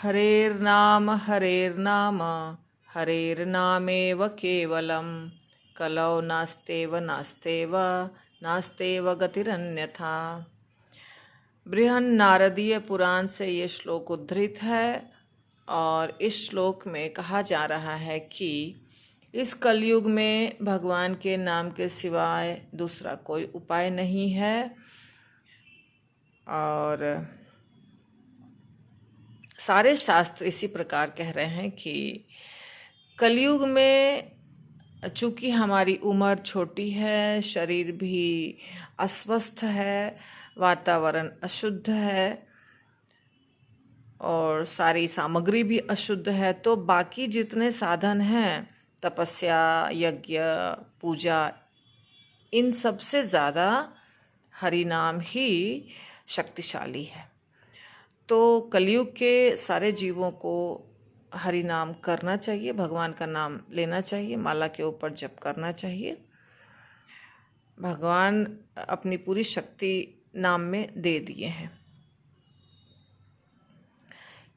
हरेर्नाम हरेर्नाम हरेर्नामेव केवलं कलौ नास्तेव नास्तेव नास्तेव गतिरन्यथा। बृहन्नारदीय पुराण से ये श्लोक उद्धृत है और इस श्लोक में कहा जा रहा है कि इस कलयुग में भगवान के नाम के सिवाय दूसरा कोई उपाय नहीं है। और सारे शास्त्र इसी प्रकार कह रहे हैं कि कलयुग में चूँकि हमारी उम्र छोटी है, शरीर भी अस्वस्थ है, वातावरण अशुद्ध है और सारी सामग्री भी अशुद्ध है, तो बाकी जितने साधन हैं, तपस्या, यज्ञ, पूजा, इन सब से ज़्यादा हरि नाम ही शक्तिशाली है। तो कलयुग के सारे जीवों को हरि नाम करना चाहिए, भगवान का नाम लेना चाहिए, माला के ऊपर जप करना चाहिए। भगवान अपनी पूरी शक्ति नाम में दे दिए हैं।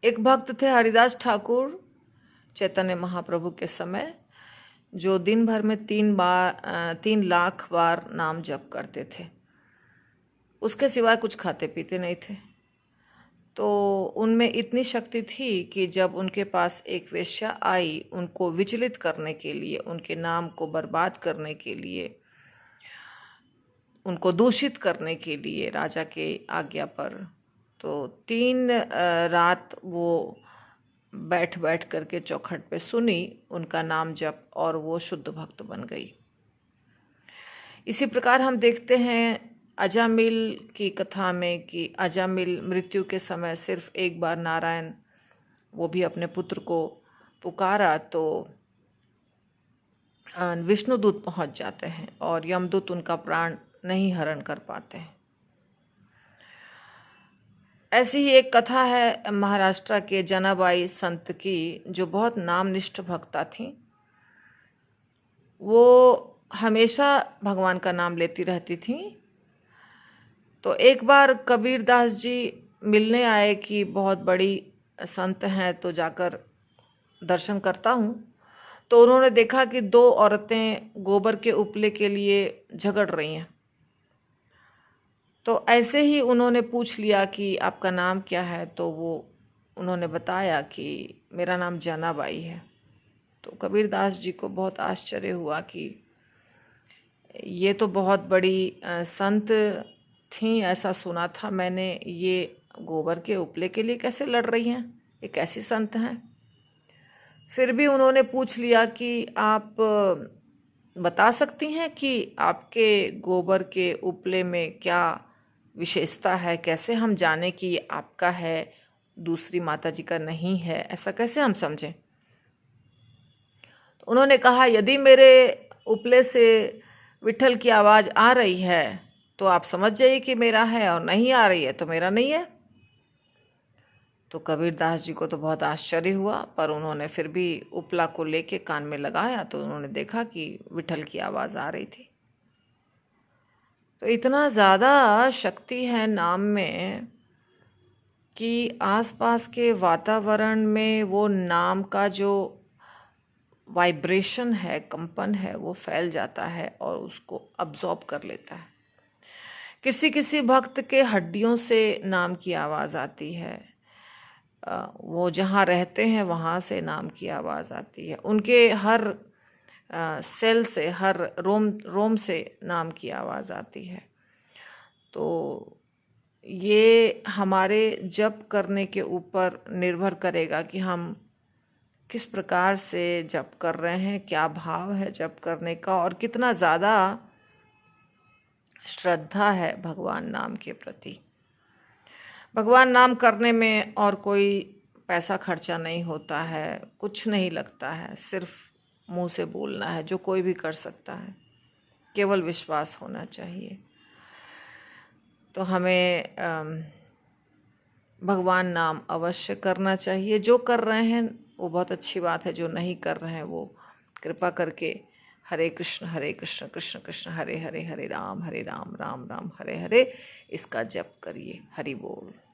एक भक्त थे हरिदास ठाकुर, चैतन्य महाप्रभु के समय, जो दिन भर में 3 लाख बार नाम जप करते थे। उसके सिवाय कुछ खाते पीते नहीं थे। तो उनमें इतनी शक्ति थी कि जब उनके पास एक वेश्या आई, उनको विचलित करने के लिए, उनके नाम को बर्बाद करने के लिए, उनको दूषित करने के लिए राजा के आज्ञा पर, तो 3 रात वो बैठ बैठ करके चौखट पे सुनी उनका नाम जप और वो शुद्ध भक्त बन गई। इसी प्रकार हम देखते हैं अजामिल की कथा में कि अजामिल मृत्यु के समय सिर्फ एक बार नारायण, वो भी अपने पुत्र को पुकारा तो विष्णुदूत पहुंच जाते हैं और यमदूत उनका प्राण नहीं हरण कर पाते हैं। ऐसी ही एक कथा है महाराष्ट्र के जनाबाई संत की, जो बहुत नामनिष्ठ भक्ता थी। वो हमेशा भगवान का नाम लेती रहती थी। तो एक बार कबीरदास जी मिलने आए कि बहुत बड़ी संत हैं, तो जाकर दर्शन करता हूँ। तो उन्होंने देखा कि 2 औरतें गोबर के उपले के लिए झगड़ रही हैं। तो ऐसे ही उन्होंने पूछ लिया कि आपका नाम क्या है, तो उन्होंने बताया कि मेरा नाम जनाबाई है। तो कबीरदास जी को बहुत आश्चर्य हुआ कि ये तो बहुत बड़ी संत थी, ऐसा सुना था मैंने, ये गोबर के उपले के लिए कैसे लड़ रही हैं, ये कैसी संत हैं। फिर भी उन्होंने पूछ लिया कि आप बता सकती हैं कि आपके गोबर के उपले में क्या विशेषता है, कैसे हम जाने कि ये आपका है, दूसरी माता जी का नहीं है, ऐसा कैसे हम समझें। तो उन्होंने कहा, यदि मेरे उपले से विठल की आवाज़ आ रही है तो आप समझ जाइए कि मेरा है, और नहीं आ रही है तो मेरा नहीं है। तो कबीरदास जी को तो बहुत आश्चर्य हुआ, पर उन्होंने फिर भी उपला को लेके कान में लगाया तो उन्होंने देखा कि विठल की आवाज़ आ रही थी। तो इतना ज़्यादा शक्ति है नाम में कि आसपास के वातावरण में वो नाम का जो वाइब्रेशन है, कंपन है, वो फैल जाता है और उसको अब्जॉर्ब कर लेता है। किसी किसी भक्त के हड्डियों से नाम की आवाज़ आती है, वो जहाँ रहते हैं वहाँ से नाम की आवाज़ आती है, उनके हर सेल से, हर रोम से नाम की आवाज़ आती है। तो ये हमारे जप करने के ऊपर निर्भर करेगा कि हम किस प्रकार से जप कर रहे हैं, क्या भाव है जप करने का, और कितना ज़्यादा श्रद्धा है भगवान नाम के प्रति। भगवान नाम करने में और कोई पैसा खर्चा नहीं होता है, कुछ नहीं लगता है, सिर्फ मुंह से बोलना है, जो कोई भी कर सकता है, केवल विश्वास होना चाहिए। तो हमें भगवान नाम अवश्य करना चाहिए। जो कर रहे हैं वो बहुत अच्छी बात है, जो नहीं कर रहे हैं वो कृपा करके हरे कृष्ण कृष्ण कृष्ण हरे हरे, हरे राम राम राम हरे हरे, इसका जप करिए। हरि बोल।